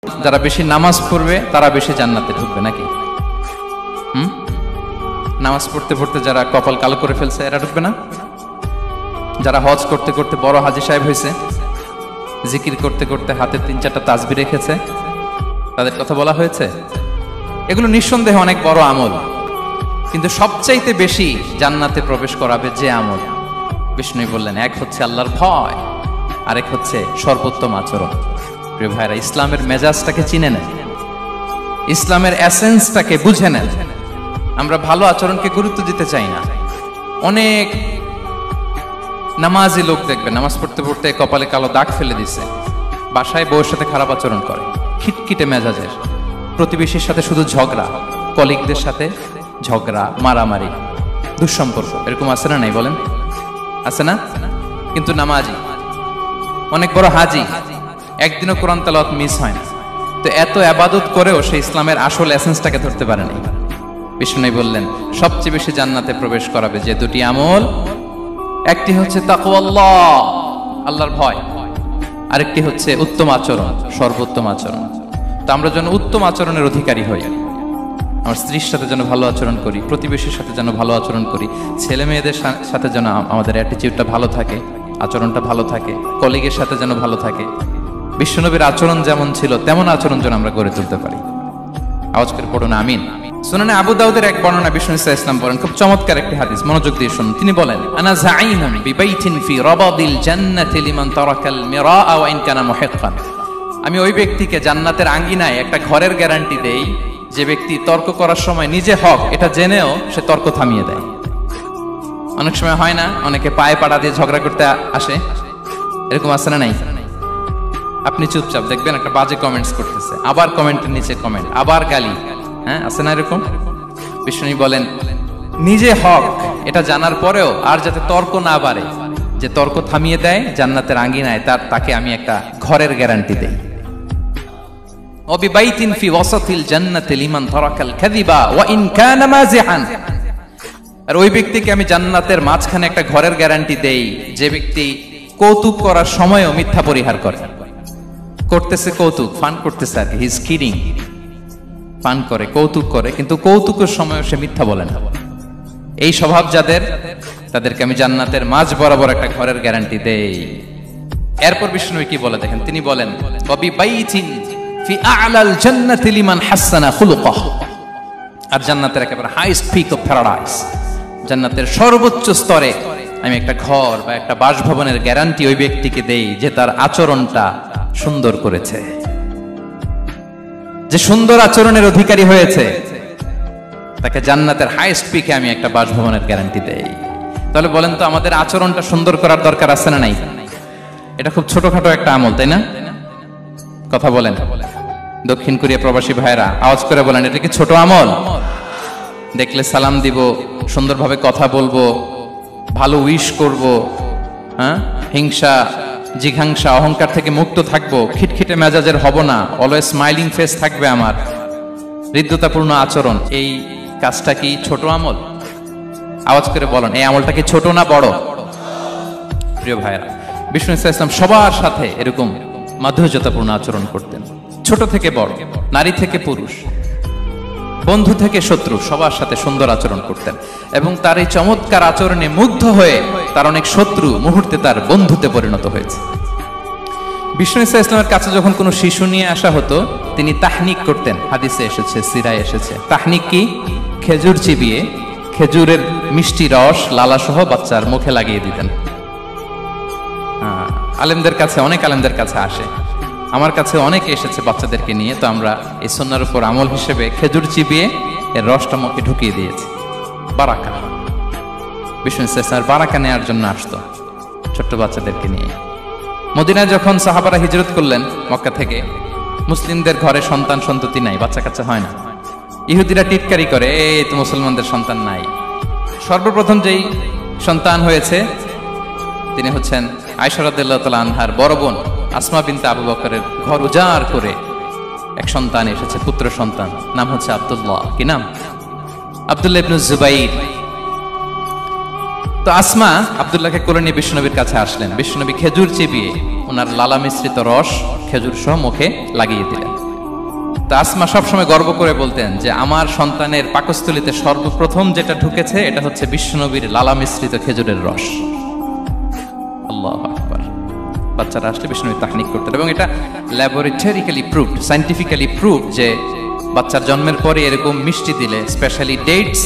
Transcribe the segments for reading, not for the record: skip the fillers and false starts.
যারা বেশি নামাজ পড়বে তারা বেশি জান্নাতে ঢুকবে নাকি? নামাজ পড়তে পড়তে যারা কপাল কালো করে ফেলছে এরা ঢুকবে না? যারা হজ করতে করতে বড় হাজী সাহেব হয়েছে, জিকির করতে করতে হাতে 3-4টা তাসবিহ রেখেছে, তাদের কথা বলা হয়েছে। এগুলো নিঃসন্দেহে অনেক বড় আমল, কিন্তু সবচাইতে বেশি জান্নাতে প্রবেশ করাবে যে আমল, বিষ্ণু বললেন, এক হচ্ছে আল্লাহর ভয়, আরেক হচ্ছে সর্বোত্তম আচরণ। প্রিয় ভাইরা, ইসলামের মেজাজটাকে চিনে নেন, ইসলামের এসেন্সটাকে বুঝে নেন। আমরা ভালো আচরণকে গুরুত্ব দিতে চাই না। অনেক নামাজি লোক দেখবেন নামাজ পড়তে পড়তে কপালে কালো দাগ ফেলে দিছে, বাসায় বউয়ের সাথে খারাপ আচরণ করে, খিটখিটে মেজাজের, প্রতিবেশীর সাথে শুধু ঝগড়া, কলিগদের সাথে ঝগড়া, মারামারি, দুঃসম্পর্ক, এরকম আছে না নাই বলেন? আছে না? কিন্তু নামাজি, অনেক বড় হাজি, একদিনও কোরআন তেলাওয়াত মিস হয় না। তো এত ইবাদত করেও সে ইসলামের আসল এসেন্সটাকে ধরতে পারেনি। বিষ্ণু বললেন, সবচেয়ে বেশি জান্নাতে প্রবেশ করাবে যে দুটি আমল, একটি হচ্ছে তাকওয়াল্লাহ, আল্লাহর ভয়, আরেকটি হচ্ছে উত্তম আচরণ, সর্বোত্তম আচরণ। তো আমরা যেন উত্তম আচরণের অধিকারী হই, আমার স্ত্রীর সাথে যেন ভালো আচরণ করি, প্রতিবেশীর সাথে যেন ভালো আচরণ করি, ছেলে মেয়েদের সাথে যেন আমাদের অ্যাটিটিউডটা ভালো থাকে, আচরণটা ভালো থাকে, কলিগের সাথে যেন ভালো থাকে। বিশ্বনবীর আচরণ যেমন ছিল তেমন আচরণ যেন আমরা গড়ে তুলতে পারি। আওয়াজ করে পড়ুন আমিন। সুনানে আবু দাউদের এক বর্ণনা বিষ্ণু ইসলাম বলেন, খুব চমৎকার একটি হাদিস, মনোযোগ দিয়ে শুনুন। তিনি বলেন, আনা যাঈনুন বিবাইতিন ফি রাবাদিল জান্নাতি লিমান তারাকাল মিরাআ ওয়া ইন কানা মুহিক্কান। আমি ওই ব্যক্তিকে জান্নাতের আঙ্গিনায় একটা ঘরের গ্যারান্টি দেই যে ব্যক্তি তর্ক করার সময় নিজে হক এটা জেনেও সে তর্ক থামিয়ে দেয়। অনেক সময় হয় না, অনেকে পায়ে পাড়া দিয়ে ঝগড়া করতে আসে, এরকম আছে না নাই? আপনি চুপচাপ দেখবেন একটা বাজে কমেন্টস করতেছে, আবার কমেন্টের নিচে কমেন্ট, আবার গালি, হ্যাঁ আছে না এরকম? বিষ্ণু বলেন, নিজে হক এটা জানার পরেও আর যাতে তর্ক না বাড়ে, যে তর্ক থামিয়ে দেয় জান্নাতের আঙ্গিনায়, তাকে আমি একটা ঘরের গ্যারান্টি দেই। ওয়াবিবাইতিন ফি ওয়াসাতিল জান্নাতি লিমান তারাকাল কাযিবা ওয়া ইন কানা মাযিহান। আর ওই ব্যক্তিকে আমি জান্নাতের মাঝখানে একটা ঘরের গ্যারান্টি দেই যে ব্যক্তি কৌতুক করার সময়ও মিথ্যা পরিহার করে। করতেছে কৌতুক, ফান করতেছে আর কি, হি ইজ কিডিং, ফান করে, কৌতুক করে, কিন্তু কৌতুকের সময়ও সে মিথ্যা বলে না। এই স্বভাব যাদের, তাদেরকে আমি জান্নাতের মাঝ বরাবর একটা ঘরের গ্যারান্টি দেই। এরপর বিষ্ণু কি বলে দেখেন, তিনি বলেন, ওয়াবিবাইতিন ফি আ'লাল জান্নাতি লিমান হাসানা খুলুকাহু। আর জান্নাতের একেবারে হাইস্ট পিক অফ প্যারাডাইস, জান্নাতের সর্বোচ্চ স্তরে আমি একটা ঘর বা একটা বাসভবনের গ্যারান্টি ওই ব্যক্তিকে দেই যে তার আচরণটা সুন্দর করেছে, যে সুন্দর আচরণের অধিকারী হয়েছে, তাকে জান্নাতের হাইস্ট পিকে আমি একটা বাসভবনের গ্যারান্টি দেই। তাহলে বলেন তো, আমাদের আচরণটা সুন্দর করার দরকার আছে না নাই? এটা খুব ছোটখাটো একটা আমল, তাই না? কথা বলেন। দক্ষিণ কোরিয়া প্রবাসী ভাইরা আওয়াজ করে বলেন, এটা কি ছোট আমল? দেখলে সালাম দিব, সুন্দরভাবে কথা বলবো, ভালো উইশ করব, হ্যাঁ, হিংসা জিঘাংসা অহংকার থেকে মুক্ত থাকবো, খিটখিটে মেজাজের হব না, অলওয়েজ স্মাইলিং ফেস থাকবে আমার, হৃদ্যতাপূর্ণ আচরণ। এই কাজটা কি ছোট আমল? আওয়াজ করে বলেন, এই আমলটা কি ছোট না বড়? প্রিয় ভাইরা, বিষ্ণু ইসলাম সবার সাথে এরকম মাধুর্যতাপূর্ণ আচরণ করতেন, ছোট থেকে বড়, নারী থেকে পুরুষ, বন্ধু থেকে শত্রু, সবার সাথে সুন্দর আচরণ করতেন। এবং তার এই চমৎকার আচরণে মুগ্ধ হয়ে তার অনেক শত্রু মুহূর্তে তার বন্ধুতে পরিণত হয়েছে। বিষ্ণু ইসলামের কাছে যখন কোনো শিশু নিয়ে আসা হতো, তিনি তাহনিক করতেন, হাদিসে এসেছে, সিরায় এসেছে। তাহনিক কি? খেজুর চিবিয়ে খেজুরের মিষ্টি রস লালাসহ বাচ্চার মুখে লাগিয়ে দিতেন। আলেমদের কাছে, অনেক আলেমদের কাছে আসে, আমার কাছে অনেকে এসেছে বাচ্চাদেরকে নিয়ে, তো আমরা এই সুন্নাহর উপর আমল হিসেবে খেজুর চিবিয়ে এর রসটা মুখে ঢুকিয়ে দিয়েছি। বারাকা, বিষ্ণু ইসলাম বারাকা নেওয়ার জন্য আসতো ছোট্ট বাচ্চাদেরকে নিয়ে। মদিনায় যখন সাহাবারা হিজরত করলেন মক্কা থেকে, মুসলিমদের ঘরে সন্তান সন্ততি নাই, বাচ্চা কাচ্চা হয় না। ইহুদিরা টিটকারি করে, এই তো মুসলমানদের সন্তান নাই। সর্বপ্রথম যেই সন্তান হয়েছে তিনি হচ্ছেন আয়েশা রাদিয়াল্লাহু তাআলা আনহার বড় বোন আসমা বিনতে আবু বকরের ঘর উজাড় করে এক সন্তান এসেছে, পুত্র সন্তান, নাম হচ্ছে আব্দুল্লাহ। কি নাম? আব্দুল্লাহ ইবনে জুবাইর। তো আসমা আব্দুল্লাহকে কোলে নিয়ে বিশ্বনবীর কাছে আসলেন। বিশ্বনবী খেজুর চিবিয়ে ওনার লালা মিশ্রিত রস খেজুর সহ মুখে লাগিয়ে দিলেন। তো আসমা সবসময় গর্ব করে বলতেন যে আমার সন্তানের পাকস্থলীতে সর্বপ্রথম যেটা ঢুকেছে এটা হচ্ছে বিশ্বনবীর লালা মিশ্রিত খেজুরের রস। আল্লাহু আকবার। বাচ্চারা আসলে বিশ্বনবী তাহনিক করতেন এবং এটা ল্যাবরেটরিক্যালি প্রুভড, সায়েন্টিফিক্যালি প্রুভড যে বাচ্চার জন্মের পরে এরকম মিষ্টি দিলে, স্পেশালি ডেটস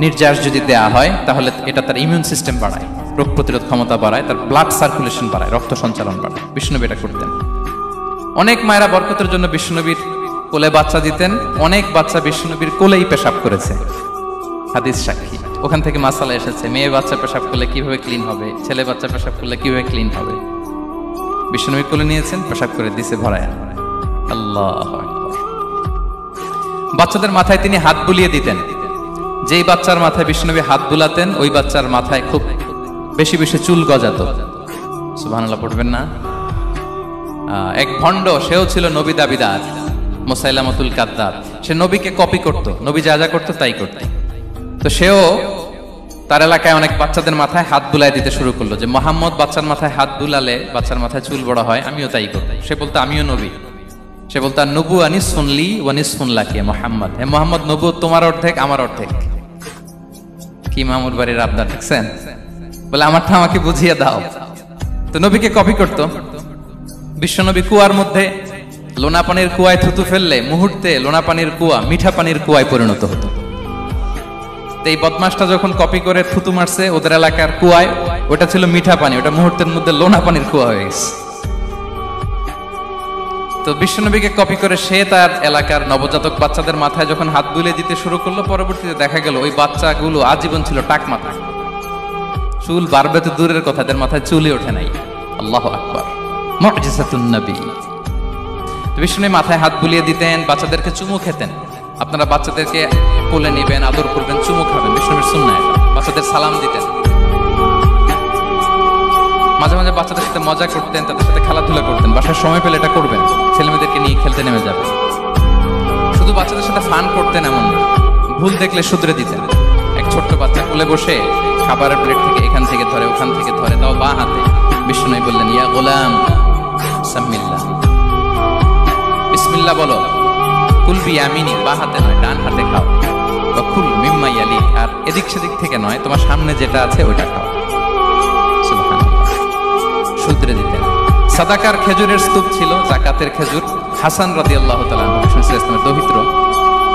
নির্যাস যদি দেয়া হয়, তাহলে এটা তার ইমিউন সিস্টেম বাড়ায়, রোগ প্রতিরোধ ক্ষমতা বাড়ায়, তার ব্লাড সার্কুলেশন বাড়ায়, রক্ত সঞ্চালন বাড়ায়। বিশ্বনবী এটা করতেন। অনেক মায়েরা বরকতের জন্য বিশ্বনবীর কোলে বাচ্চা দিতেন, অনেক বাচ্চা বিশ্বনবীর কোলেই পেশাব করেছে, হাদিস সাক্ষী। ওখান থেকে মাসালা এসেছে, মেয়ে বাচ্চা পেশাব করলে কিভাবে ক্লিন হবে, ছেলে বাচ্চা পেশাব করলে কিভাবে ক্লিন হবে। বিশ্বনবী কোলে নিয়েছেন, পেশাব করে দিছে ভরায়। আল্লাহু আকবার। বাচ্চাদের মাথায় তিনি হাত বুলিয়ে দিতেন। যেই বাচ্চার মাথায় বিশ্বনবী হাত বুলাতেন, ওই বাচ্চার মাথায় খুব বেশি বেশি চুল গজাতো। সুবহানাল্লাহ পড়বেন না? এক ভণ্ড, সেও ছিল নবী দাবিদার, মুসাইলামাতুল কাদ্দাব। সে নবীকে কপি করত, নবী যা যা করতো তাই করত। তো সেও তার এলাকায় অনেক বাচ্চাদের মাথায় হাত বুলাই দিতে শুরু করলো, যে মোহাম্মদ বাচ্চার মাথায় হাত বুলালে বাচ্চার মাথায় চুল বড় হয়, আমিও তাই করব। সে বলতো আমিও নবী। সে বলতো নবু আনিস শুনলি ওয়ানিস শুনলা কে মোহাম্মদ, হে মোহাম্মদ, নবু তোমার অর্ধেক আমার অর্ধেক। কি মামুর বাড়ির আবদার দেখছেন? বলে আমারটা আমাকে বুঝিয়ে দাও। তো নবীকে কপি করতো। বিশ্বনবী কুয়ার মধ্যে লোনা পানির কুয়ায় থুতু ফেললে মুহূর্তে লোনা পানির কুয়া মিঠা পানির কুয়ায় পরিণত হতো। এই বদমাসটা যখন কপি করে থুতু মারছে ওদের এলাকার কুয়ায়, ওটা ছিল মিঠা পানি, ওটা মুহূর্তের মধ্যে লোনা পানির কুয়া হয়ে গেছে। তো বিশ্বনবীকে কপি করে সে তার এলাকার নবজাতক বাচ্চাদের মাথায় যখন হাত বুলিয়ে দিতে শুরু করলো, পরবর্তীতে দেখা গেল ওই বাচ্চাগুলো আজীবন ছিল টাক মাথা। চুল বাড়বে তো দূরের কথা, এদের মাথায় চুলই ওঠে নাই। আল্লাহু আকবার। মুজিজাতুন নবী। বিশ্বনবী মাথায় হাত বুলিয়ে দিতেন, বাচ্চাদেরকে চুমু খেতেন। আপনারা বাচ্চাদেরকে কোলে নেবেন, আদর করবেন, চুমু খাবেন, বিশ্বনবীর সুন্নাহ এটা। বাচ্চাদের সালাম দিতেন। মাঝে মাঝে বাচ্চাদের সাথে মজা করতেন, তাদের সাথে খেলাধুলা করতেন। বাসার সময় পেলে এটা করবেন, ছেলেমেয়েদেরকে নিয়ে খেলতে নেমে যাবেন। শুধু বাচ্চাদের সাথে ফান করতেন এমন না, ভুল দেখলে শুধরে দিতেন। এক ছোট্ট বাচ্চা কোলে বসে খাবারের প্লেট থেকে এখান থেকে ধরে ওখান থেকে ধরে, তাও বা হাতে। বিশ্বনবী বললেন, ইয়া গোলাম সাম্মিল্লাহ, বিসমিল্লাহ বলো। কুল বিয়ামিনি, বা হাতে নয় ডান হাতে খাও। বা কুল মিম্মা ইয়ালিক, আর এদিক সেদিক থেকে নয়, তোমার সামনে যেটা আছে ওইটা খাও। সুবহানাল্লাহ। শুধরে দিতেন। সাদাকার খেজুরের স্তূপ ছিল, জাকাতের খেজুর। হাসান রাদিয়াল্লাহু তাআলা আনহু, ইসলামের দৌহিত্র,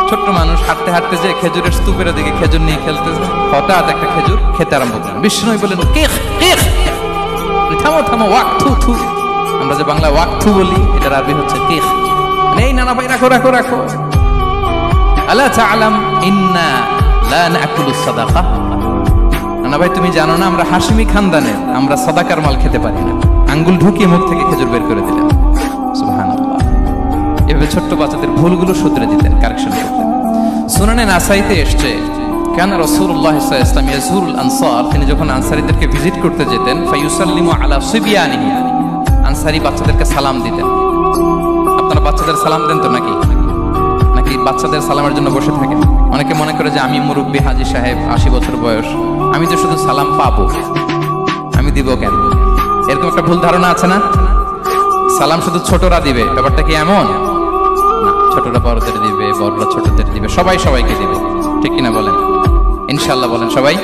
ছোট্ট মানুষ, হাঁটতে হাঁটতে যে খেজুরের স্তূপের দিকে খেজুর নিয়ে খেলতেছে, হঠাৎ একটা খেজুর খেতে আরম্ভ করলেন। বিষ্ণু বললেন, কেখ কেখ, থামো থামো, ওয়াক থু থু। আমরা যে বাংলা ওয়াক থু বলি, এটার আরবি হচ্ছে কেখ। এই নানা ভাই, রাখো রাখো রাখো। আলা তাআলাম ইন্না লা নাকুলুস সাদাকা। নানা ভাই, তুমি জানো না আমরা হাশিমি খানদানের, আমরা সাদাকার মাল খেতে পারি না। আঙ্গুল ঢুকিয়ে মুখ থেকে খেজুর বের করে দিলেন। সুবহানাল্লাহ। এভাবে ছোট্ট বাচ্চাদের ভুলগুলো শুধরে দিতেন, কারেকশন করতেন। সুনানে নাসাইতে এসছে, কেন রাসূলুল্লাহ সাল্লাল্লাহু আলাইহি ওয়াসাল্লাম ইয়াজুরুল আনসার, তিনি যখন আনসারীদেরকে ভিজিট করতে যেতেন, ফায়ুসাল্লিমু আলা সিবিয়ানিহি, আনসারী বাচ্চাদেরকে সালাম দিতেন। আপনারা বাচ্চাদের সালাম দেন তো নাকি? নাকি বাচ্চাদের সালামের জন্য বসে থাকেন? অনেকে মনে করে যে আমি মুরব্বী হাজী সাহেব, 80 বছর বয়স, আমি তো শুধু সালাম পাবো, আমি দিব কেন? এরকম একটা ভুল ধারণা আছে না? সালাম শুধু ছোটরা দিবে, ব্যাপারটা কি এমন না? ছোটরা বড়দের দিবে, বড়রা ছোটদের দিবে, সবাই সবাইকে দিবে, ঠিক কিনা বলেন? ইনশাআল্লাহ বলেন সবাই।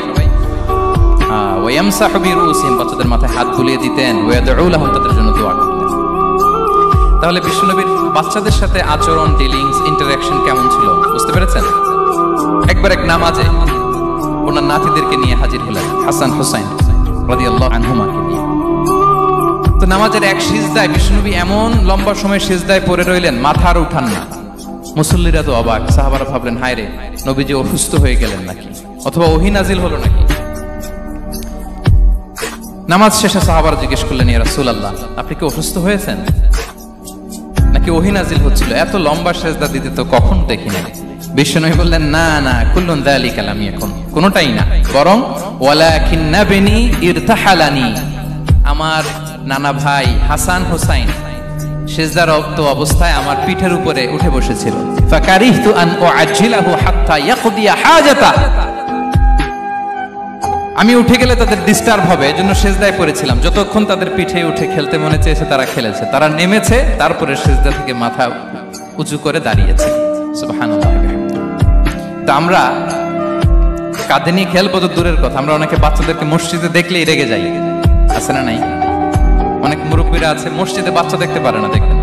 ওয়ায়ামসাহু বিরুসিহিম, বাচ্চাদের মাথায় হাত বুলিয়ে দিতেন। ওয়ায়াদউ লাহুম, তাদের জন্য দোয়া করতেন। তাহলে বিশ্বনবীর বাচ্চাদের সাথে আচরণ, ডিলিংস, ইন্টারঅ্যাকশন কেমন ছিল বুঝতে পেরেছেন? একবার এক নামাজে ওনার নাতিদেরকে নিয়ে হাজির হলেন, হাসান হুসাইন রাদিয়াল্লাহু আনহুমাকে নিয়ে। তো নামাজের এক সিজদায় বিশ্বনবী এমন লম্বা সময় সিজদায় পড়ে রইলেন, মাথা আর উঠান না। মুসল্লিরা তো অবাক, সাহাবারা ভাবলেন, হায় রে, নবীজি অসুস্থ হয়ে গেলেন নাকি, অথবা ওহী নাজিল হলো নাকি। নামাজ শেষে সাহাবারা জিজ্ঞেস করলেন, ইয়া রাসূলুল্লাহ, আপনি কি অসুস্থ হয়েছেন নাকি ওহী নাজিল হচ্ছিল? এত লম্বা সিজদা দিতে তো কখন দেখি না। বিশ্বনবী বললেন, না না, কুল্লুন যালিকা লাম ইয়াকুন, কোনটাই না, বরং ওয়ালাকিন নাবনি ইরতাহালানি, আমার নানা ভাই হাসান হুসাইন সিজদারত অবস্থায় আমার পিঠের উপরে উঠে বসেছিল। ফাকারিহতু আন উআজ্জিলাহু হাত্তা ইয়াকদিয়া হাজাতা, আমি উঠে গেলে তাদের ডিস্টার্ব হবে, এজন্য সিজদায় পড়েছিলাম। যতক্ষণ তাদের পিঠে উঠে খেলতে মনে চেয়েছে তারা খেলেছে, তারা নেমেছে, তারপরে সিজদা থেকে মাথা উঁচু করে দাঁড়িয়েছে। সুবহানাল্লাহ। তো আমরা কাঁধে নিয়ে খেলবো তো দূরের কথা, আমরা অনেকে বাচ্চাদেরকে মসজিদে দেখলেই রেগে যাই, আছে না নাই? অনেক মুরব্বীরা আছে মসজিদে বাচ্চা দেখতে পারে না, দেখবেন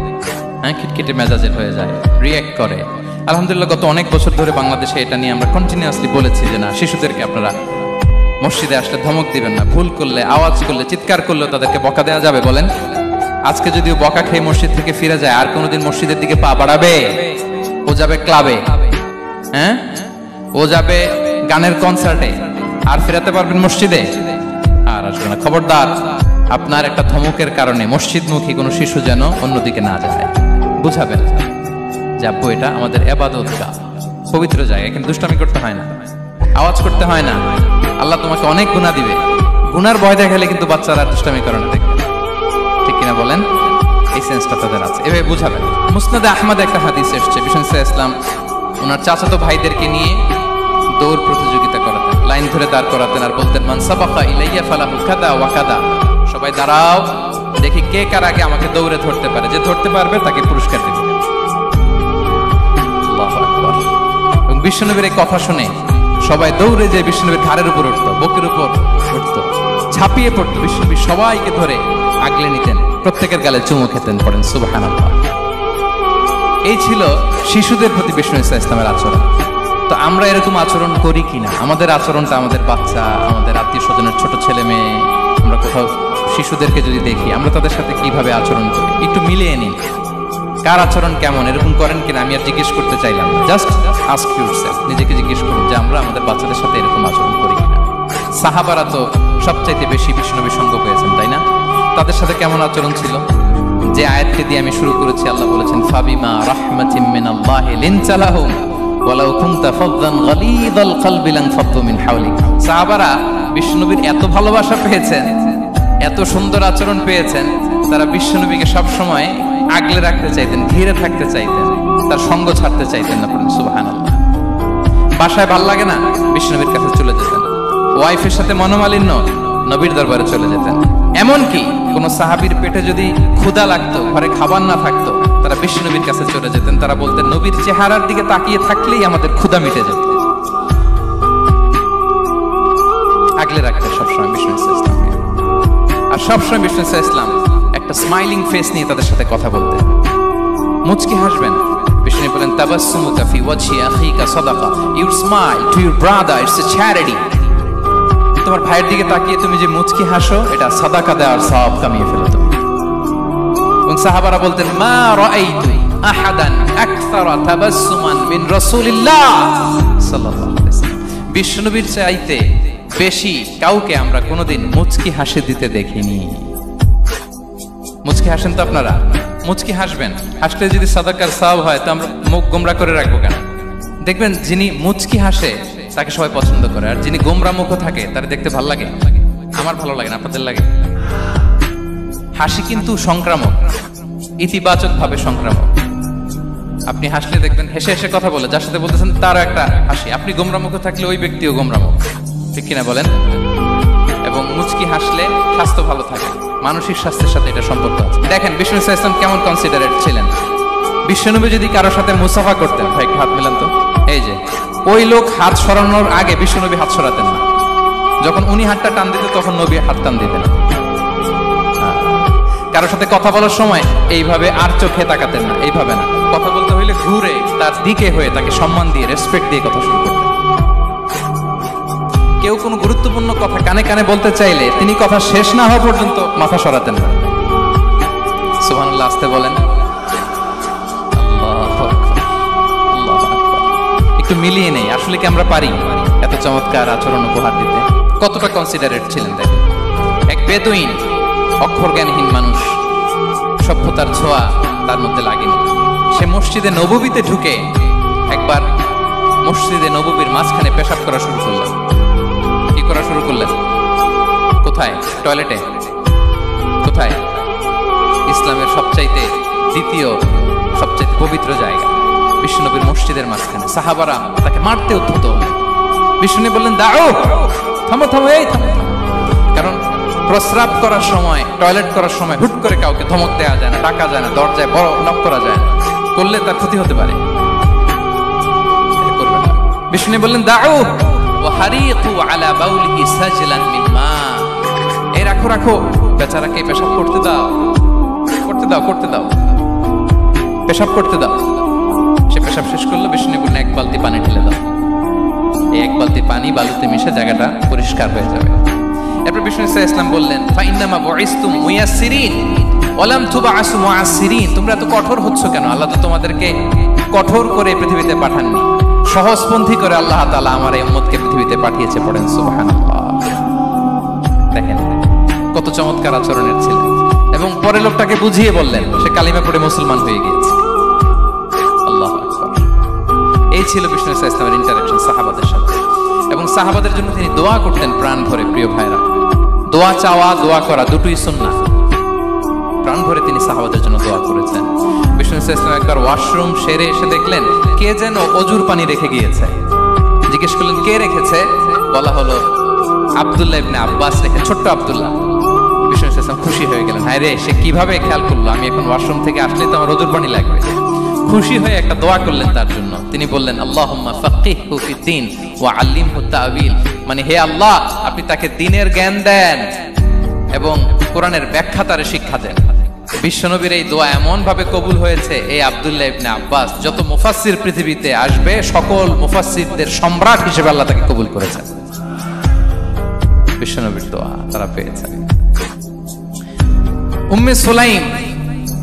হ্যাঁ, খিটখিটে মেজাজের হয়ে যায়, রিঅ্যাক্ট করে। আলহামদুলিল্লাহ গত অনেক বছর ধরে বাংলাদেশে এটা নিয়ে আমরা কন্টিনিউয়াসলি বলেছি যে না, শিশুদেরকে আপনারা মসজিদে আসলে ধমক দিবেন না, ভুল করলে, আওয়াজ করলে, চিৎকার করলেও তাদেরকে বকা দেওয়া যাবে? বলেন। আজকে যদিও বকা খেয়ে মসজিদ থেকে ফিরে যায়, আর কোনোদিন মসজিদের দিকে পা বাড়াবে? ও যাবে ক্লাবে, হ্যাঁ, ও যাবে গানের কনসার্টে, আর ফেরাতে পারবেন মসজিদে? আর আসবে না। খবরদার, আপনার একটা ধমকের কারণে মসজিদমুখী কোনো শিশু যেন অন্যদিকে না যায়। বুঝাবেন যে আব্বু এটা আমাদের ইবাদতগাহ, পবিত্র জায়গা, এখানে দুষ্টামি করতে হয় না, আওয়াজ করতে হয় না, আল্লাহ তোমাকে অনেক গুনাহ দিবে। গুনার ভয় দেখালে কিন্তু বাচ্চারা দুষ্টামি করে না, দেখবেন, ঠিক কিনা বলেন? এই সেন্সটা তাদের আছে, এভাবে বুঝাবেন। মুসনাদে আহমদ একটা হাদিস এসেছে, বিষ্ণু ইসলাম ওনার চাচাতো ভাইদেরকে নিয়ে দৌড় প্রতিযোগিতা করাতেন, লাইন ধরে দাঁড় করাতেন, আর বলতেন মান সাবাকা ইলাইয়া ফালাহু কাদা ওয়া কাদা, সবাই দাঁড়াও, দেখি কে কার আগে আমাকে দৌড়ে ধরতে পারে, যে ধরতে পারবে তাকে পুরস্কার দেবে। আল্লাহু আকবার। এবং বিশ্বনবীর এই কথা শুনে সবাই দৌড়ে যে বিশ্বনবীর ঘাড়ের উপর উঠতো, বুকের উপর উঠতো, ঝাঁপিয়ে পড়তো, বিশ্বনবী সবাইকে ধরে আগলে নিতেন, প্রত্যেকের গালে চুমু খেতেন। পড়েন সুবহানাল্লাহ। এই ছিল শিশুদের প্রতি বিষ্ণু ইসলামের আচরণ। তো আমরা এরকম আচরণ করি কিনা? আমাদের আচরণটা আমাদের বাচ্চা, আমাদের আত্মীয় স্বজনের ছোট ছেলে মেয়ে, আমরা কোথাও শিশুদেরকে যদি দেখি, আমরা তাদের সাথে কিভাবে আচরণ করি একটু মিলিয়ে নিন। কার আচরণ কেমন, এরকম করেন কিনা আমি আর জিজ্ঞেস করতে চাইলাম না, জাস্ট আস্ক ইউরসেলফ, নিজেকে জিজ্ঞেস করুন যে আমরা আমাদের বাচ্চাদের সাথে এরকম আচরণ করি কিনা। সাহাবারা তো সবচাইতে বেশি বিষ্ণুনবীর সঙ্গ পেয়েছেন, তাই না? তাদের সাথে কেমন আচরণ ছিল? যে আয়াতটি দিয়ে আমি শুরু করেছি, আল্লাহ বলেছেন ফাবিমা রাহমাতিম মিনাল্লাহি লিনতা লাহুম ওয়ালাউ কুনতা ফাযযান গালিযাল কলবি লানফাদ্দু মিন হাওলিক। সাহাবারা বিষ্ণুনবীর এত ভালোবাসা পেয়েছেন, এত সুন্দর আচরণ পেয়েছেন, তারা বিষ্ণুনবীকে সব সময় আগলে রাখতে চাইতেন, ঘিরে থাকতে চাইতেন, তার সঙ্গ ছাড়তে চাইতেন না। সুবহানাল্লাহ। বাসায় ভাল লাগে না, বিষ্ণুনবীর কাছে চলে যেতেন। ওয়াইফের সাথে মনোমালিন্য, নবীর দরবারে চলে যেতেন। এমনকি কোন সাহাবীর পেটে যদি ক্ষুধা লাগতো, ঘরে খাবার না থাকতো, তারা বিষ্ণুনবীর কাছে চলে যেতেন। তারা বলতেন নবীর চেহারার দিকে তাকিয়ে থাকলেই আমাদের ক্ষুধা মিটে যেত। আগলে রাখতেন সবসময় বিষ্ণু ইসলামকে। আর সবসময় বিষ্ণু ইসলাম একটা স্মাইলিং ফেস নিয়ে তাদের সাথে কথা বলতেন, মুচকি হাসবেন। বিষ্ণু বলেন তাবাসসুমুকা ফি ওয়াজহি আখিকা সাদাকা, your smile to your brother it's a charity. তোমার ভাইয়ের দিকে তাকিয়ে তুমি যে মুচকি হাসো, এটা সাদাকা দেওয়ার সওয়াব কামিয়ে ফেলো তুমি। এবং সাহাবারা বলতেন মা রাআইতু আহাদান আকসারা তাবাসসুমান মিন রাসূলিল্লাহ সাল্লাল্লাহু আলাইহি ওয়াসাল্লাম। বিষ্ণুনবীর চাইতে বেশি কাউকে আমরা কোনোদিন মুচকি হাসি দিতে দেখিনি। মুচকি হাসেন তো আপনারা? মুচকি হাসবেন, হাসলে যদি সাদাকার সওয়াব হয় তো আমরা মুখ গোমরা করে রাখবো কেন? দেখবেন যিনি মুচকি হাসে তাকে সবাই পছন্দ করে, আর যিনি গোমরা মুখ থাকে তার দেখতে ভালো লাগে। আমার ভালো লাগে না, আপনাদের লাগে? হাসি কিন্তু সংক্রামক, ইতিবাচক ভাবে সংক্রামক। আপনি হাসলে দেখবেন হেসে হেসে কথা বলে, যার সাথে বলতেছেন তারও একটা হাসি। আপনি গোমরা মুখ থাকলে ওই ব্যক্তিও গোমরা মুখ, ঠিক কিনা বলেন? এবং মুচকি হাসলে স্বাস্থ্য ভালো থাকে, মানসিক স্বাস্থ্যের সাথে এটা সম্পর্ক আছে। দেখেন বিষ্ণু ইসলাম কেমন কনসিডারেট ছিলেন। বিশ্বনবী যদি কারোর সাথে মুসাফা করতেন, ভাই হাত মিলান তো, এই যে ওই লোক হাত সরানোর আগে বিশ্বনবী হাত সরাতেন না। যখন উনি হাতটা টান দিতেন তখন নবী হাত টান দিতেন। কারোর সাথে কথা বলার সময় এইভাবে আর চোখে তাকাতেন না, এইভাবে না। কথা বলতে হইলে ঘুরে তার দিকে হয়ে তাকে সম্মান দিয়ে, রেসপেক্ট দিয়ে কথা শুরু করতেন। কেউ কোনো গুরুত্বপূর্ণ কথা কানে কানে বলতে চাইলে তিনি কথা শেষ না হওয়া পর্যন্ত মাথা সরাতেন না। সুবহানাল্লাহ, আসতে বলেন। আল্লাহু আকবার, আল্লাহু আকবার। একটু মিলিয়ে নেই, আসলে কি আমরা পারি এত চমৎকার আচরণ উপহার দিতে? কতটা কনসিডারেট ছিলেন দেখেন। এক বেদুইন, অক্ষর জ্ঞানহীন মানুষ, সভ্যতার ছোঁয়া তার মধ্যে লাগেনি। সে মসজিদে নববীতে ঢুকে একবার মসজিদে নববীর মাঝখানে পেশাব করা শুরু করলেন। কি করা শুরু করলেন? কোথায়? টয়লেটে। কোথায়? ইসলামের সবচাইতে দ্বিতীয় সবচাইতে পবিত্র জায়গা, বিশ্বনবীর মসজিদের মাঝখানে। সাহাবারা তাকে মারতে উদ্ধত হলেন। বিষ্ণু বললেন দাও, থামো থামো, এই থামো। কারণ প্রস্রাব করার সময়, টয়লেট করার সময় হুট করে কাউকে ধমক দেওয়া যায় না, ডাকা যায় না, দরজায় বড় নক করা যায় না। করলে তার ক্ষতি হতে পারে, এটা করবে না। বিষ্ণু বললেন দাউ ওয়া হারিকু আলা বাউলিহি সাজলান মিন মা, এই রাখো রাখো, বেচারাকে পেশাব করতে দাও, করতে দাও, করতে দাও, পেশাব করতে দাও। সে পেশাব শেষ করলো, বিষ্ণু বললেন এক বালতি পানি ঢেলে দাও। এই এক বালতি পানি বালুতে মিশে জায়গাটা পরিষ্কার হয়ে যাবে। এরপর বিষ্ণু ইসলাম বললেন ফাইন্নামা বুইসতুম মুয়াসসিরিন ওয়া লাম তুবআসু মুআসসিরিন, তোমরা এত কঠোর হচ্ছ কেন? আল্লাহ তো তোমাদেরকে কঠোর করে পৃথিবীতে পাঠাননি, সহজপন্থী করে আল্লাহ তাআলা আমার এই উম্মতকে পৃথিবীতে পাঠিয়েছে। পড়েন সুবহানাল্লাহ। দেখেন কত চমৎকার আচরণের ছিলেন। এবং পরে লোকটাকে বুঝিয়ে বললেন, সে কালিমা পড়ে মুসলমান হয়ে গিয়েছে। আল্লাহু আকবার। এই ছিল বিষ্ণু ইসলামের ইন্টারঅ্যাকশন সাহাবাদের সাথে। এবং সাহাবাদের জন্য তিনি দোয়া করতেন প্রাণ ভরে। প্রিয় ভাইরা, দোয়া চাওয়া, দোয়া করা দুটোই সুন্নাহ। প্রাণ ভরে তিনি সাহাবাদের জন্য দোয়া করেছেন। বিষ্ণু ইসলাম একবার ওয়াশরুম সেরে এসে দেখলেন কে যেন অজুর পানি রেখে গিয়েছে। জিজ্ঞেস করলেন কে রেখেছে? বলা হলো আব্দুল্লাহ ইবনে আব্বাস রেখে, ছোট্ট আব্দুল্লাহ। বিষ্ণু ইসলাম খুশি হয়ে গেলেন, হায় রে, সে কিভাবে খেয়াল করলো, আমি এখন ওয়াশরুম থেকে আসলে তো আমার অজুর পানি লাগবে। খুশি হয়ে একটা দোয়া করলেন তার জন্য। তিনি বললেন আল্লাহুম্মা ফাক্কিহহু ফিদ্দীন ওয়া আল্লিমহু তা'ওয়িল, মানে হে আল্লাহ, আপনি তাকে দ্বীনের জ্ঞান দেন এবং কোরআনের ব্যাখ্যা তারে শিক্ষা দেন। বিশ্বনবীর এই দোয়া এমন ভাবে কবুল হয়েছে, এই আব্দুল্লাহ ইবনে আব্বাস যত মুফাসসির পৃথিবীতে আসবে সকল মুফাসসিরদের সম্রাট হিসেবে আল্লাহ তাকে কবুল করেছেন। বিশ্বনবীর দোয়া তারা পেয়েছেন। উম্মে সুলাইম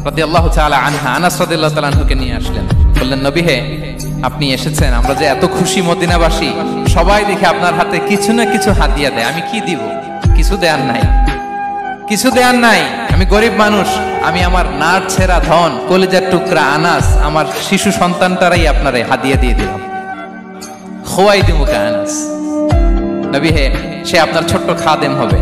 রাদিয়াল্লাহু তাআলা আনহা আনাস রাদিয়াল্লাহু তাআলা আনহুকে নিয়ে আসলেন, বললেন নবী হে, আপনি এসেছেন, আমরা যে এত খুশি মদিনাবাসী, সবাই দেখে আপনার হাতে কিছু না কিছু হাদিয়া দেয়, আমি কি দিব? কিছু দেয়ার নাই, কিছু দেয়ার নাই, আমি গরিব মানুষ, আমি আমার নার ছেঁড়া ধন, কলিজার টুকরা আনাস, আমার শিশু সন্তানটারাই আপনারে হাদিয়া দিয়ে দিলাম। খোয়াই দিমুকা আনাস, নবী হে, সে আপনার ছোট্ট খাদেম হবে,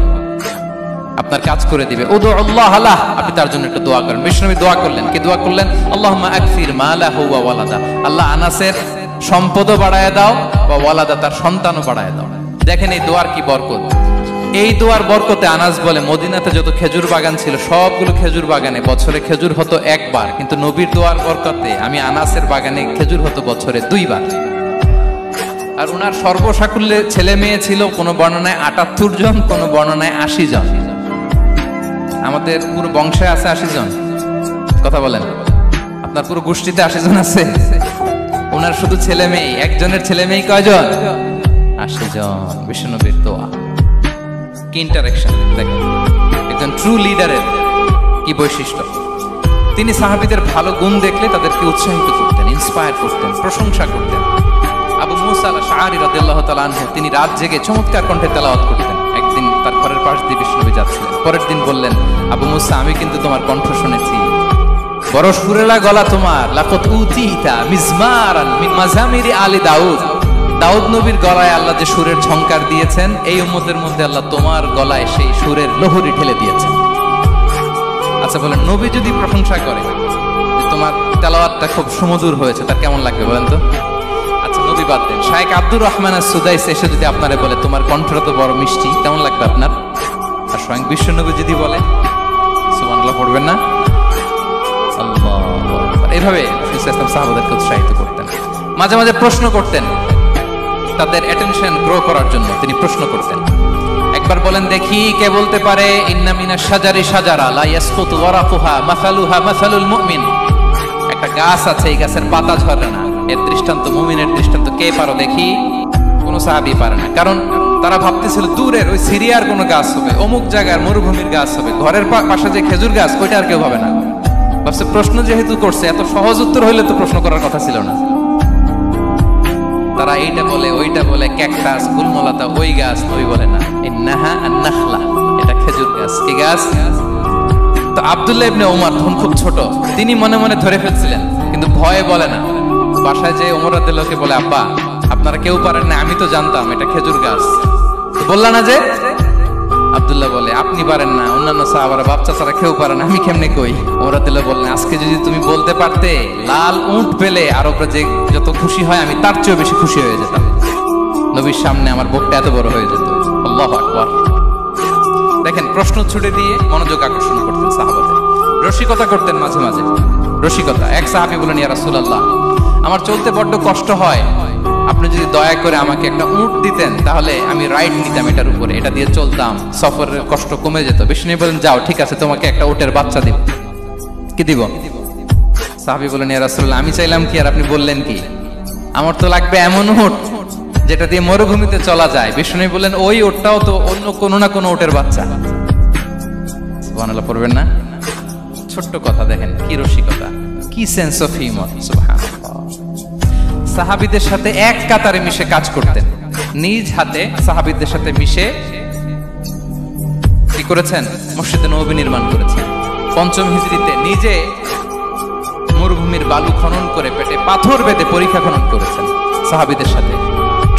আপনার কাজ করে দিবে। উদু আল্লাহ আলাহ, আপনি তার জন্য একটু দোয়া করেন। বিষ্ণু দোয়া করলেন, কি দোয়া করলেন? আল্লাহুম্মা আকসির মালাহু ওয়া ওয়ালাদা, আল্লাহ আনাসের সম্পদও বাড়ায় দাও, ওয়া ওয়ালাদা, তার সন্তানও বাড়ায় দাও। দেখেন এই দোয়ার কি বরকত। এই দোয়ার বরকতে আনাস বলে মদিনাতে যত খেজুর বাগান ছিল সবগুলো খেজুর বাগানে বছরে খেজুর হতো একবার, কিন্তু নবীর দোয়ার বরকতে আমি আনাসের বাগানে খেজুর হতো বছরে 2 বার। আর উনার সর্বসাকুল্যে ছেলে মেয়ে ছিল, কোন বর্ণনায় 78 জন, কোন বর্ণনায় 80 জন। আমাদের পুরো বংশে আছে 80 জন, কথা বলেন, আপনার পুরো গোষ্ঠীতে 80 জন আছে। ওনার শুধু ছেলে মেয়ে, একজনের ছেলে মেয়ে কয়জন? 80 জন। বিশ্বনবীর দোয়া কি ইন্টারঅ্যাকশন দেখেন, একজন ট্রু লিডারের কি বৈশিষ্ট্য। তিনি সাহাবীদের ভালো গুণ দেখলে তাদেরকে উৎসাহিত করতেন, ইন্সপায়ার করতেন, প্রশংসা করতেন। আবু মুসা আল-আশআরী রাদিয়াল্লাহু তাআলা আনহু, তিনি রাত জেগে চমৎকার কণ্ঠে তেলাওয়াত করতেন। একদিন তার ঘরের পাশ দিয়ে বিশ্বনবী যাচ্ছিলেন, পরের দিন বললেন, আবু মুসা, আমি কিন্তু তোমার কণ্ঠ শুনেছি, বড় সুরেলা গলা তোমার। লাকাদ উতিতা মিজমারান মিন মাজামিরি আলি দাউদ, দাউদ নবীর গলায় আল্লাহ যে সুরের ঝংকার দিয়েছেন, এই উম্মতের মধ্যে আল্লাহ তোমার গলায় সেই সুরের লহরী ঢেলে দিয়েছেন। আচ্ছা বলেন, নবী যদি প্রশংসা করে যে তোমার তেলাওয়াতটা খুব সুমধুর হয়েছে, তার কেমন লাগবে বলেন তো? আচ্ছা নবী বাদ দেন, শায়েখ আব্দুর রহমান আস-সুদাইস এসে যদি আপনারে বলে তোমার কণ্ঠটা তো বড় মিষ্টি, কেমন লাগবে আপনার? আর স্বয়ং বিশ্বনবী যদি বলে, সুবহানাল্লাহ পড়বেন না? আল্লাহু আকবার। এইভাবে ইসলাম সাহাবাদেরকে উৎসাহিত করতেন। মাঝে মাঝে প্রশ্ন করতেন, তাদের অ্যাটেনশন গ্রো করার জন্য তিনি প্রশ্ন করতেন। একবার বলেন দেখি, কে বলতে পারে ইন্না মিনাশ শাজারি শাজারা লা ইয়াসকুতু ওয়ারাকুহা মাসালুহা মাসালুল মুমিন, একটা গাছ আছে, এই গাছের পাতা ঝরে না, এর দৃষ্টান্ত মুমিনের দৃষ্টান্ত। কে পারো দেখি? কোন সাহাবী পারে না, কারণ তারা ভাবতেছিল দূরের ওই সিরিয়ার কোন গাছ হবে, অমুক জায়গার মরুভূমির গাছ হবে, ঘরের পাশে যে খেজুর গাছ ওইটা আর কেউ হবে না। ভাবছে প্রশ্ন যেহেতু করছে, এত সহজ উত্তর হইলে তো প্রশ্ন করার কথা ছিল না। তারা এইটা বলে, ওইটা বলে, ক্যাকটাস, গুলমলতা, ওই গাছ নবী বলে না, ইন্নাহা আন-নাখলা, এটা খেজুর গাছ। কি গাছ? তো আব্দুল্লাহ ইবনে ওমর তখন খুব ছোট, তিনি মনে মনে ধরে ফেলছিলেন, কিন্তু ভয়ে বলে না। বাসায় যে ওমর রাদিয়াল্লাহু বলে, আব্বা আপনারা কেউ পারেন না, আমি তো জানতাম এটা খেজুর গাছ, বললা না যে? আব্দুল্লাহ বলে, আপনি পারেন না, অন্যান্য সাহাবারা বাচ্চা ছাড়া কেউ পারে না, আমি কেমনে কই? ওমর রাদিয়াল্লাহু বললেন, আজকে যদি তুমি বলতে পারতে, লাল উট পেলে আরবরা যে যত খুশি হয় আমি তার চেয়েও বেশি খুশি হয়ে যেতাম। নবীর সামনে আমার বুকটা এত বড় হয়ে যেত। আল্লাহু আকবার। দেখেন, প্রশ্ন ছুড়ে দিয়ে মনোযোগ আকর্ষণ করতেন সাহাবাদের, রসিকতা করতেন মাঝে মাঝে। রসিকতা। এক সাহাবী বলেন, ইয়া রাসূলুল্লাহ, আমার চলতে বড্ড কষ্ট হয়, আপনি যদি দয়া করে আমাকে একটা উট দিতেন তাহলে আমি রাইড নিতাম এটার উপরে, এটা দিয়ে চলতাম, সফরের কষ্ট কমে যেত। বিষ্ণু বলেন, যাও, ঠিক আছে, তোমাকে একটা উটের বাচ্চা দিব। কি দিব? সাহাবী বলেন, ইয়া রাসূলুল্লাহ, আমি চাইলাম কি আর আপনি বললেন কি? আমার তো লাগবে এমন উট যেটা দিয়ে মরুভূমিতে চলা যায়। বিষ্ণু বলেন, ওই উটটাও তো অন্য কোনো না কোনো উটের বাচ্চা। সুবহানাল্লাহ পড়বেন না? ছোট্ট কথা, দেখেন কি রসিকতা, কি সেন্স অফ হিউমার। সুবহানাল্লাহ। সাহাবীদের সাথে এক কাতারে মিশে কাজ করতেন, নিজ হাতে সাহাবীদের সাথে মিশে কি করেছেন? মসজিদে নববী নির্মাণ করেছেন। পঞ্চম হিজরিতে নিজে মরুভূমির বালু খনন করে পেটে পাথর বেঁধে পরীক্ষা খনন করেছেন সাহাবীদের সাথে।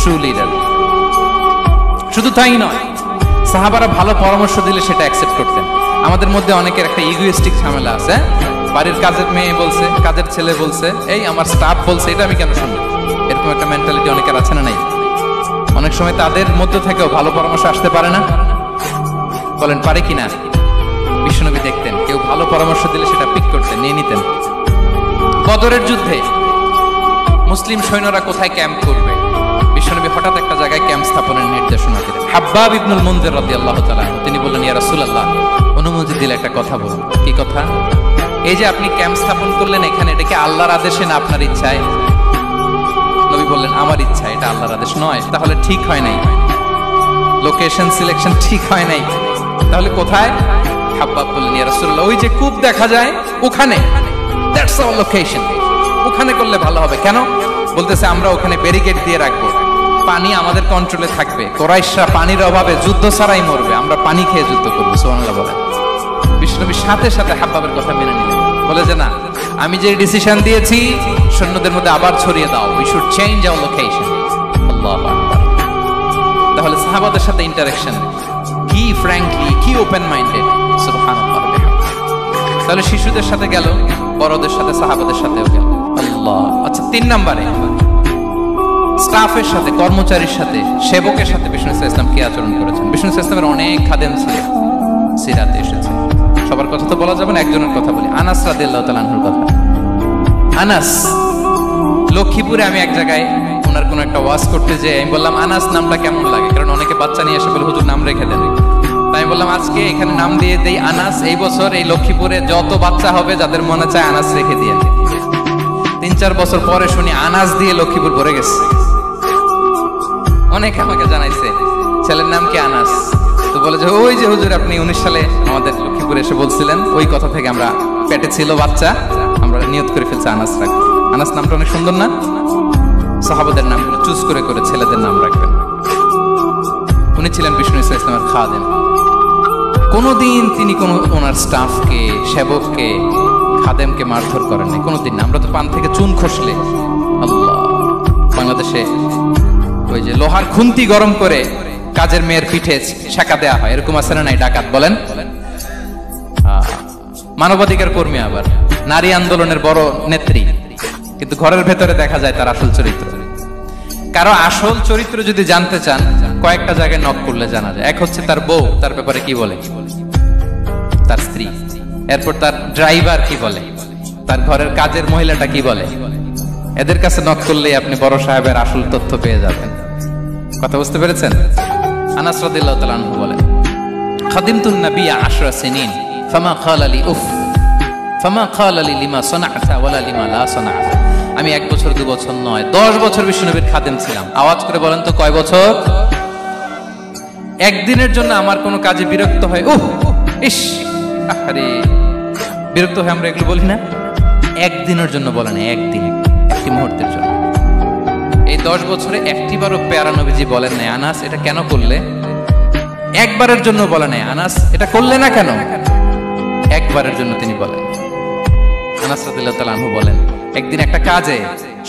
True leader. শুধু তাই নয়, সাহাবারা ভালো পরামর্শ দিলে সেটা অ্যাকসেপ্ট করতেন। আমাদের মধ্যে অনেকের একটা ইগোইস্টিক ঝামেলা আছে, বাড়ির কাজের মেয়ে বলছে, কাজের ছেলে বলছে, এই আমার স্টাফ বলছে, এটা আমি কেন শুনবো? এরকম একটা মেন্টালিটি অনেকের আছে না নাই? অনেক সময় তাদের মধ্য থেকেও ভালো পরামর্শ আসতে পারে না। বলেন পারে কিনা? বিশ্বনবী দেখতেন কেউ ভালো পরামর্শ দিলে সেটা পিক করতেন, নিয়ে নিতেন। বদরের যুদ্ধে মুসলিম সৈন্যরা কোথায় ক্যাম্প করবে, বিশ্বনবী হঠাৎ একটা জায়গায় ক্যাম্প স্থাপনের নির্দেশনা দিলেন। হাব্বাব ইবনুল মুনজির রাদিয়াল্লাহু তাআলা তিনি বললেন, ইয়া রাসূলুল্লাহ, অনুমতি দিলে একটা কথা বলুন। কি কথা? এই যে আপনি ক্যাম্প স্থাপন করলেন এখানে, এটা কি আল্লাহর আদেশে না আপনার ইচ্ছায়? নবী বললেন, আমার ইচ্ছা, এটা আল্লাহর আদেশ নয়। তাহলে ঠিক হয় নাই, লোকেশন সিলেকশন ঠিক হয় নাই। তাহলে কোথায়? হাব্বাব বললেন, ইয়া রাসূলুল্লাহ, ওই যে কূপ দেখা যায় ওখানে, দ্যাটস আওয়ার লোকেশন, ওখানে করলে ভালো হবে। কেন? বলতেছে, আমরা ওখানে ব্যারিকেড দিয়ে রাখবো, পানি আমাদের কন্ট্রোলে থাকবে, কুরাইশরা পানির অভাবে যুদ্ধ ছাড়াই মরবে, আমরা পানি খেয়ে যুদ্ধ করবো। সুবহানাল্লাহ বলেন। বিশ্বনবী সাথে সাথে হাব্বাবের কথা মেনে নিলেন, বলে যে না, আমি যে ডিসিশন দিয়েছি সৈন্যদের মধ্যে আবার ছড়িয়ে দাও, we should change our location. আল্লাহু আকবার। তাহলে সাহাবাদের সাথে ইন্টারেকশন কি ফ্র্যাঙ্কলি, কি ওপেন মাইন্ডেড। সুবহানাল্লাহ। তাহলে শিশুদের সাথে গেল, বড়দের সাথে, সাহাবাদের সাথেও গেল। আল্লাহ। আচ্ছা, 3 নম্বরে স্টাফের সাথে, কর্মচারীর সাথে, সেবকের সাথে বিষ্ণু ইসলাম কি আচরণ করেছেন? বিষ্ণু ইসলামের অনেক খাদেম ছিল, সিরাতে এসেছে। সবার কথা তো বলা যাবে না, একজনের কথা বলি, আনাস রাদিয়াল্লাহু তাআলা আনহুর কথা। আনাস, লক্ষ্মীপুরে আমি এক জায়গায় ওনার কোন একটা ওয়াজ করতে যেয়ে আমি বললাম, আনাস নামটা কেমন লাগে? কারণ অনেকে বাচ্চা নিয়ে এসে বলে, হুজুর নাম রেখে দেন। তাই আমি বললাম, আজকে এখানে নাম দিয়ে দেই আনাস। এই বছর এই লক্ষ্মীপুরে যত বাচ্চা হবে যাদের মনে চায় আনাস রেখে দিয়ে। 3-4 বছর পরে শুনি আনাস দিয়ে লক্ষ্মীপুর ভরে গেছে। অনেকে আমাকে জানাইছে ছেলের নাম কি আনাস, তো বলে যে ওই যে হুজুর আপনি 19 সালে আমাদের লক্ষ্মীপুরে এসে বলছিলেন, ওই কথা থেকে আমরা পেটে ছিল বাচ্চা, আমরা নিয়ত করে ফেলছি আনাস রাখবো। আনাস নামটা অনেক সুন্দর না? সাহাবাদের নামগুলো চুজ করে করে ছেলেদের নাম রাখবেন। উনি ছিলেন বিষ্ণু ইসলামের খাদেম। কোনোদিন তিনি কোনো ওনার স্টাফকে, সেবককে, খাদেমকে মারধর করেন নাই, কোনোদিন না। আমরা তো পান থেকে চুন খসলে, আল্লাহ, বাংলাদেশে ওই যে লোহার খুন্তি গরম করে কাজের মেয়ের পিঠে শাঁকা দেয়া হয়, এরকম আছে না নাই? ডাকাত বলেন, মানবাধিকার কর্মী, আবার নারী আন্দোলনের বড় নেত্রী, কিন্তু ঘরের ভেতরে দেখা যায় তার আসল চরিত্র। কারো আসল চরিত্র যদি জানতে চান, কয়েকটা জায়গায় নক করলে জানা যায়। এক হচ্ছে তার বউ, তার ব্যাপারে কি বলে, তার স্ত্রী। এরপর তার ড্রাইভার কি বলে, তার ঘরের কাজের মহিলাটা কি বলে। এদের কাছে নক করলেই আপনি বড় সাহেবের আসল তথ্য পেয়ে যাবেন। কথা বুঝতে পেরেছেন? আনাস রাদিয়াল্লাহু তাআলা আনহু বলেন, খাদিমতুন নবিয়্য 10 সিনিন ফামা ক্বালা লি উফ ফামা ক্বালা লি লিমা সানা'তা ওয়ালা লিমা লা সানা'তা। আমি 1 বছর 2 বছর নয়, 10 বছর বিশ্বনবীর খাদেম ছিলাম। আওয়াজ করে বলেন তো কয় বছর? একদিনের জন্য আমার কোনো কাজে বিরক্ত হয়, উহ ইস, আরে বিরক্ত হয়, আমরা এগুলো বলি না? একদিনের জন্য বলে না, একদিন, একটি মুহূর্তের জন্য। এই 10 বছরে একটিবারও পেয়ারা নবীজি বলেন নাই, আনাস এটা কেন করলে? একবারের জন্য বলে নাই, আনাস এটা করলে না কেন? একবারের জন্য তিনি বলেন। আনাস রাদিয়াল্লাহু তাআলা আনহু বলেন, একদিন একটা কাজে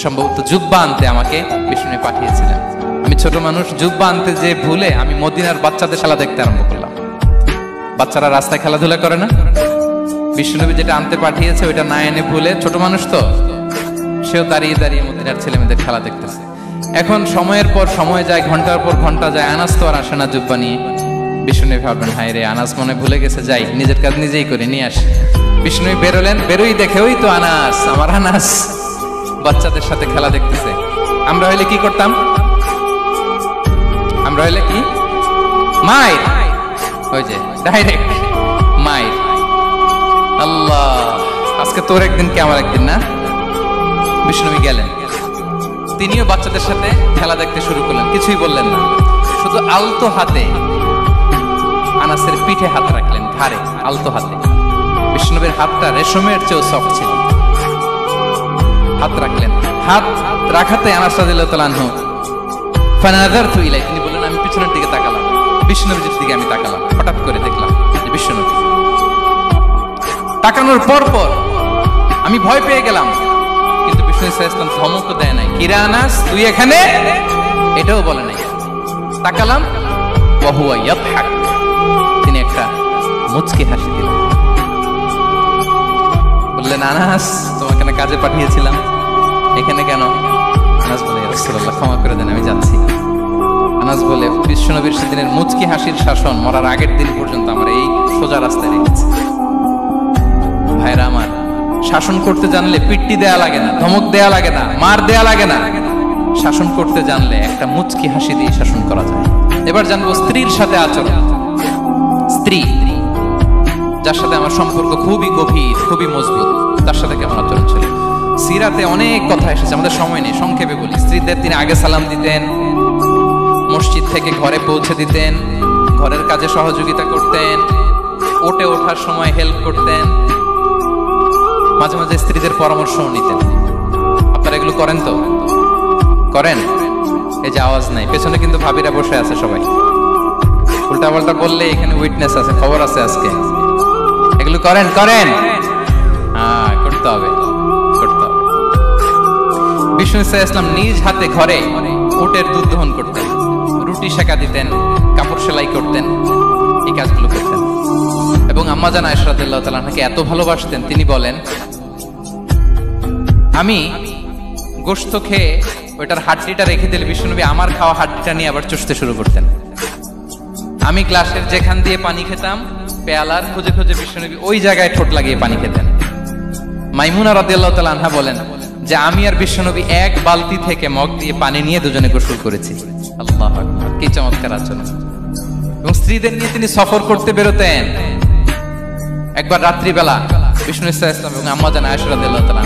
সম্ভবত জুব্বা আনতে আমাকে বিষ্ণু পাঠিয়েছিলেন। আমি ছোট মানুষ, জুব্বা আনতে যে ভুলে আমি মদিনার বাচ্চাদের খেলা দেখতে আরম্ভ করলাম। বাচ্চারা রাস্তায় খেলাধুলা করে না? বিশ্বনবী যেটা আনতে পাঠিয়েছে ওইটা না এনে ভুলে, ছোট মানুষ তো, সেও দাঁড়িয়ে দাঁড়িয়ে মদিনার ছেলে মেয়েদের খেলা দেখতেছে। এখন সময়ের পর সময় যায়, ঘন্টার পর ঘন্টা যায়, আনাস তো আর আসে না জুব্বা নিয়ে। বিষ্ণু ভাবলেন হায় রে, আনাস মনে ভুলে গেছে, যাই নিজের কাজ নিজেই করে নিয়ে আসি। বিষ্ণু বেরোলেন, বেরোই দেখে ওই তো আনাস, আমার আনাস বাচ্চাদের সাথে খেলা দেখতেছে। আমরা হইলে কি করতাম? আমরা হইলে কি মাইর, ওই যে ডাইরেক্ট মাইর। আল্লাহ, আজকে তোর একদিন কি আমার একদিন না। বিষ্ণু গেলেন, তিনিও বাচ্চাদের সাথে খেলা দেখতে শুরু করলেন, কিছুই বললেন না, শুধু আলতো হাতে আনাসের পিঠে হাত রাখলেন, ঘাড়ে আলতো হাতে। বিষ্ণুবীর হাতটা রেশমের চেয়েও সফট ছিল। হাত রাখলেন, হাত রাখাতে আনাস রাদিয়াল্লাহু তাআলা আনহু ফানাযারতু ইলাই, তিনি বললেন আমি পিছনের দিকে তাকালাম, বিষ্ণুবীর দিকে আমি তাকালাম, হঠাৎ করে দেখলাম যে বিষ্ণুবী। তাকানোর পর পর আমি ভয় পেয়ে গেলাম, কিন্তু বিষ্ণু সাল্লাল্লাহু আলাইহি ওয়াসাল্লাম ধমকও দেয় নাই, কিরা আনাস তুই এখানে, এটাও বলে নাই। তাকালাম, ওয়া হুয়া ইয়াদহাক, তিনি একটা মুচকি হাসি দিলেন। বললেন আনাস তোমাকে না কাজে পাঠিয়েছিলাম, এখানে কেন? আনাস বলে ইয়া রাসূলুল্লাহ ক্ষমা করে দেন, আমি যাচ্ছি। আনাস বলে বিশ্বনবীর সেদিনের মুচকি হাসির শাসন মরার আগের দিন পর্যন্ত আমার এই সোজা রাস্তায় রেখেছে। ভাইরা আমার, শাসন করতে জানলে পিট্টি দেয়া লাগে না, ধমক দেয়া লাগে না, মার দেয়া লাগে না। শাসন করতে জানলে একটা মুচকি হাসি দিয়ে শাসন করা যায়। এবার জানবো স্ত্রীর সাথে আচরণ। স্ত্রী যার সাথে আমার সম্পর্ক খুবই গভীর, খুবই মজবুত, তার সাথে কেমন আচরণ ছিল। সিরাতে অনেক কথা এসেছে, আমাদের সময় নেই, সংক্ষেপে বলি। স্ত্রীদের তিনি আগে সালাম দিতেন, মসজিদ থেকে ঘরে পৌঁছে দিতেন, ঘরের কাজে সহযোগিতা করতেন, ওঠে ওঠার সময় হেল্প করতেন, মাঝে মাঝে স্ত্রীদের পরামর্শও নিতেন। আপনারা এগুলো করেন তো? করেন? এই যে আওয়াজ নাই, পেছনে কিন্তু ভাবিরা বসে আছে সবাই। উল্টা পাল্টা বললে এখানে উইটনেস আছে, খবর আছে আজকে। এগুলো করেন? করেন? হ্যাঁ, করতে হবে, করতে হবে। বিষ্ণু সাল্লাল্লাহু আলাইহি ওয়াসাল্লাম নিজ হাতে ঘরে উটের দুধ দহন করতেন, রুটি সেকা দিতেন, কাপড় সেলাই করতেন, এই কাজগুলো করতেন। এবং আম্মা জান আয়েশা রাদিয়াল্লাহু তাআলা আনহাকে এত ভালোবাসতেন, তিনি বলেন আমি গোশত খেয়ে ওইটার হাড্ডিটা রেখে দিলে বিষ্ণুনবী আমার খাওয়া হাড্ডিটা নিয়ে আবার চুষতে শুরু করতেন। আমি গ্লাসের যেখান দিয়ে পানি খেতাম, পেয়ালার খুঁজে খুঁজে বিষ্ণুনবী ওই জায়গায় ঠোঁট লাগিয়ে পানি খেতেন। মাইমুনা রাদিয়াল্লাহু তাআলা আনহা বলেন যে আমি আর বিষ্ণুনবী এক বালতি থেকে মগ দিয়ে পানি নিয়ে দুজনে গোসল করেছি। আল্লাহু আকবার, কি চমৎকার আচরণ। এবং স্ত্রীদের নিয়ে তিনি সফর করতে বেরোতেন। একবার রাত্রিবেলা বিষ্ণু সাল্লাল্লাহু আলাইহি ওয়াসাল্লাম এবং আম্মা জান আয়েশা রাদিয়াল্লাহু তাআলা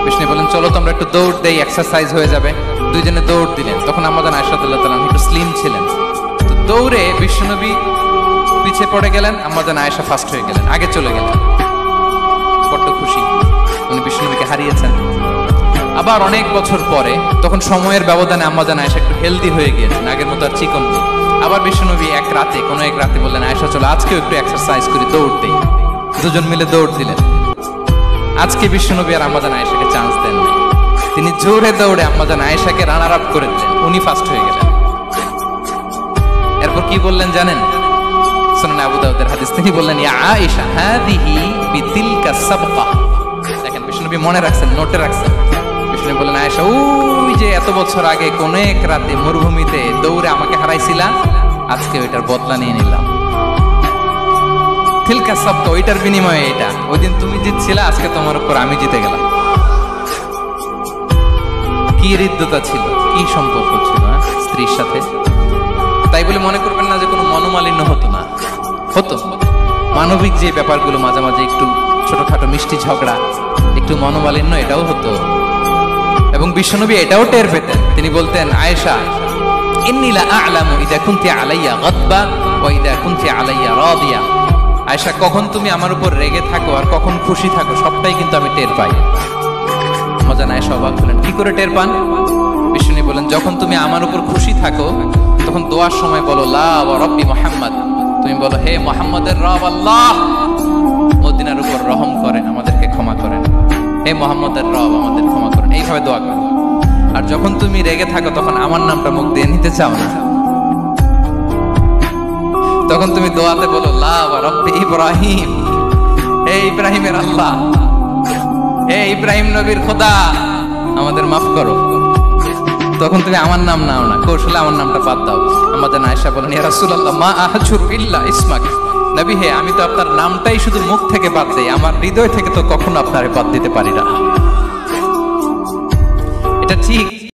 বিষ্ণু বলেন চলো তোমরা একটু দৌড় দেই, এক্সারসাইজ হয়ে যাবে। দুইজনে দৌড় দিলেন। তখন আম্মা জান আয়েশা রাদিয়াল্লাহু তাআলা একটু স্লিম ছিলেন, তো দৌড়ে বিষ্ণুনবী পিছে পড়ে গেলেন, আম্মা জান আয়েশা ফার্স্ট হয়ে গেলেন, আগে চলে গেলেন। বড্ড খুশি, উনি বিষ্ণুনবীকে হারিয়েছেন। আবার অনেক বছর পরে, তখন সময়ের ব্যবধানে আম্মা জান আয়েশা একটু হেলদি হয়ে গিয়েছেন, আগের মতো আর চিকন নেই। আবার বিষ্ণুনবী কোনো এক রাতে বললেন আয়েশা চলো আজকেও একটু এক্সারসাইজ করি, দৌড় দেই। দুজন মিলে দৌড় দিলেন। আজকে বিষ্ণুনবী আর আম্মা জান আয়েশাকে চান্স দেন নাই, তিনি জোরে দৌড়ে আম্মা জান আয়েশাকে রানার আপ করে দিলেন, উনি ফার্স্ট হয়ে গেলেন। এরপর কি বললেন জানেন? সুনান আবু দাউদের হাদিস, তিনি বললেন ইয়া আয়েশা হাদিহি বিতিলকা সাবকা। দেখেন বিষ্ণুনবী মনে রাখছেন, নোটে রাখছেন। বিষ্ণুনবী বললেন আয়েশা ওই যে এত বছর আগে কোন এক রাতে মরুভূমিতে দৌড়ে আমাকে হারাইছিলা, আজকে ওইটার বদলা নিয়ে নিলাম। তিলকা সাবকা, ওইটার বিনিময়ে এটা। ওই দিন তুমি জিতছিলা, আজকে তোমার উপর আমি জিতে গেলাম। কি হৃদ্যতা ছিল, কি সম্পর্ক ছিল স্ত্রীর সাথে। তাই বলে মনে করবেন না যে কোনো মনোমালিন্য হতো না, হতো। মানবিক যে ব্যাপারগুলো মাঝে মাঝে একটু ছোটখাটো মিষ্টি ঝগড়া, একটু মনোমালিন্য, এটাও হতো। এবং বিশ্বনবী এটাও টের পেতেন। তিনি বলতেন আয়েশা ইন্নী লা আ'লামু ইযা কুনতি আলাইয়া গাদবা ওয়া ইযা কুনতি আলাইয়া রাদিয়া। আয়েশা কখন তুমি আমার উপর রেগে থাকো আর কখন খুশি থাকো সবটাই কিন্তু আমি টের পাই। মজা আয়েশা অবাক হলেন, কি করে টের পান? বিষ্ণু বলেন যখন তুমি আমার উপর খুশি থাকো তখন দোয়ার সময় বলো লা ওয়া রাব্বি মুহাম্মদ, তুমি বলো হে মুহাম্মদের রব আল্লাহ মদিনার উপর রহম করেন, আমাদেরকে ক্ষমা করেন, হে মুহাম্মদের রব আমাদের ক্ষমা করেন, এইভাবে দোয়া করো। আর যখন তুমি রেগে থাকো তখন আমার নামটা মুখ দিয়ে নিতে চাও না, তখন তুমি দোয়াতে বলো লা ওয়া রাব্বি ইব্রাহিম, হে ইব্রাহিমের আল্লাহ, হে ইব্রাহিম নবীর খোদা আমাদের মাফ করো। তখন তুমি আমার নাম নাও না, কৌশলে আমার নামটা বাদ দাও। আমাদের আয়েশা বলেন, ইয়া রাসূলুল্লাহ মা আহজুর ইল্লা ইসমাক, নবী হে আমি তো আপনার নামটাই শুধু মুখ থেকে বাদ দেই, আমার হৃদয় থেকে তো কখনো আপনারে বাদ দিতে পারি না। এটা ঠিক।